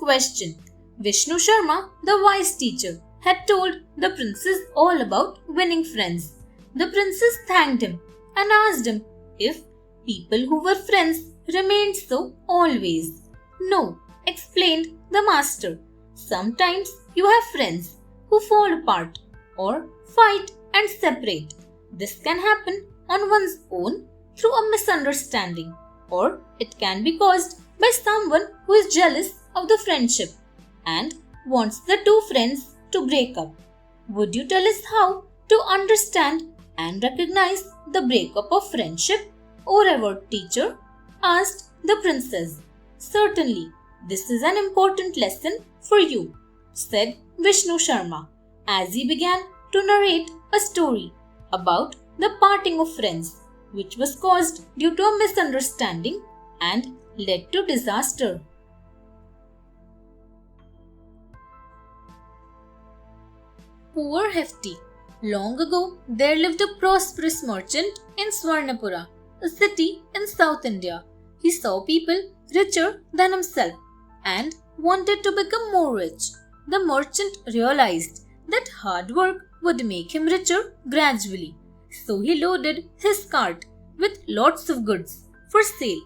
question. Vishnu Sharma, the wise teacher, had told the princess all about winning friends. The princess thanked him and asked him if people who were friends remained so always. No, explained the master. Sometimes you have friends who fall apart or fight and separate. This can happen on one's own through a misunderstanding, or it can be caused by someone who is jealous of the friendship and wants the two friends to break up. Would you tell us how to understand and recognize the breakup of friendship, O revered teacher? Asked the princess. Certainly, this is an important lesson for you, said Vishnu Sharma, as he began to narrate a story about the parting of friends, which was caused due to a misunderstanding and led to disaster. Poor Hefty. Long ago, there lived a prosperous merchant in Swarnapura, a city in South India. He saw people richer than himself and wanted to become more rich. The merchant realized that hard work would make him richer gradually. So he loaded his cart with lots of goods for sale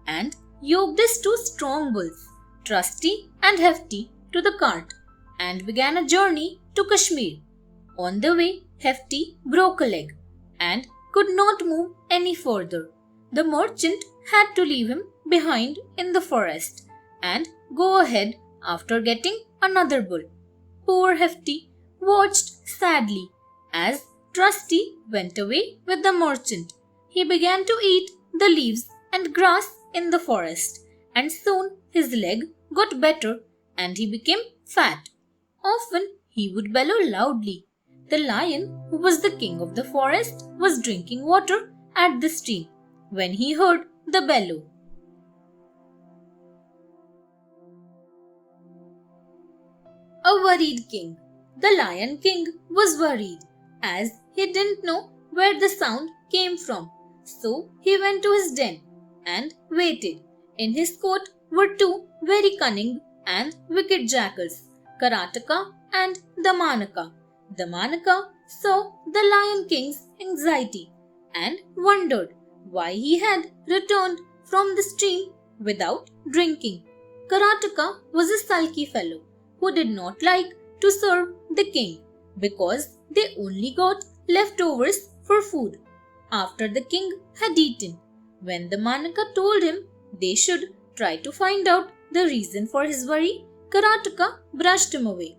and yoked his two strong bulls, Trusty and Hefty, to the cart and began a journey to Kashmir. On the way, Hefty broke a leg and could not move any further. The merchant had to leave him behind in the forest and go ahead after getting another bull. Poor Hefty watched sadly as Trusty went away with the merchant. He began to eat the leaves and grass in the forest, and soon his leg got better and he became fat. Often he would bellow loudly. The lion, who was the king of the forest, was drinking water at the stream when he heard the bellow. A worried king. The Lion King was worried as he didn't know where the sound came from. So he went to his den and waited. In his court were two very cunning and wicked jackals, Karataka and Damanaka. Damanaka saw the Lion King's anxiety and wondered why he had returned from the stream without drinking. Karataka was a sulky fellow who did not like to serve the king because they only got leftovers for food after the king had eaten. When the Manaka told him they should try to find out the reason for his worry, Karataka brushed him away.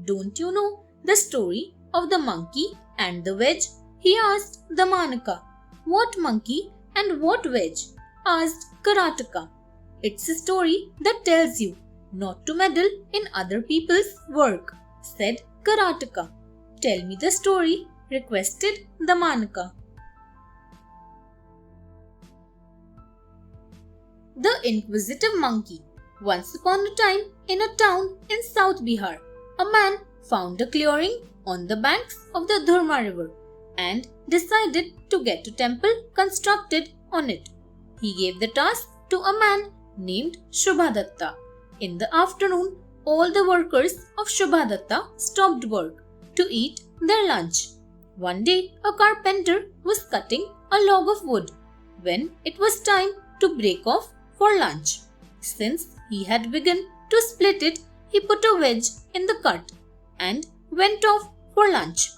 Don't you know the story of the monkey and the wedge? He asked the Manaka. What monkey and what wedge? Asked Karataka. It's a story that tells you not to meddle in other people's work, said Karataka. Tell me the story, requested the Manaka. The Inquisitive Monkey. Once upon a time, in a town in South Bihar, a man found a clearing on the banks of the Dhurma river and decided to get a temple constructed on it. He gave the task to a man named Shubhadatta. In the afternoon, all the workers of Shubhadatta stopped work to eat their lunch. One day, a carpenter was cutting a log of wood when it was time to break off for lunch. Since he had begun to split it, he put a wedge in the cut and went off for lunch.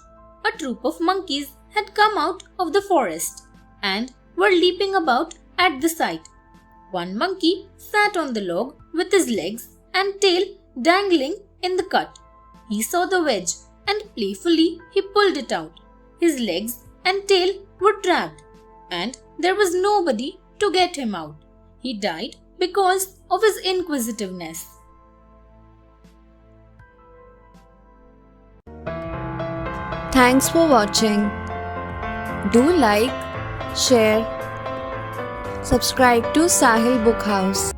A troop of monkeys had come out of the forest and were leaping about at the sight. One monkey sat on the log with his legs and tail dangling in the cut. He saw the wedge and playfully he pulled it out. His legs and tail were trapped and there was nobody to get him out. He died because of his inquisitiveness. Thanks for watching. Do like, share, subscribe to Sahil Book House.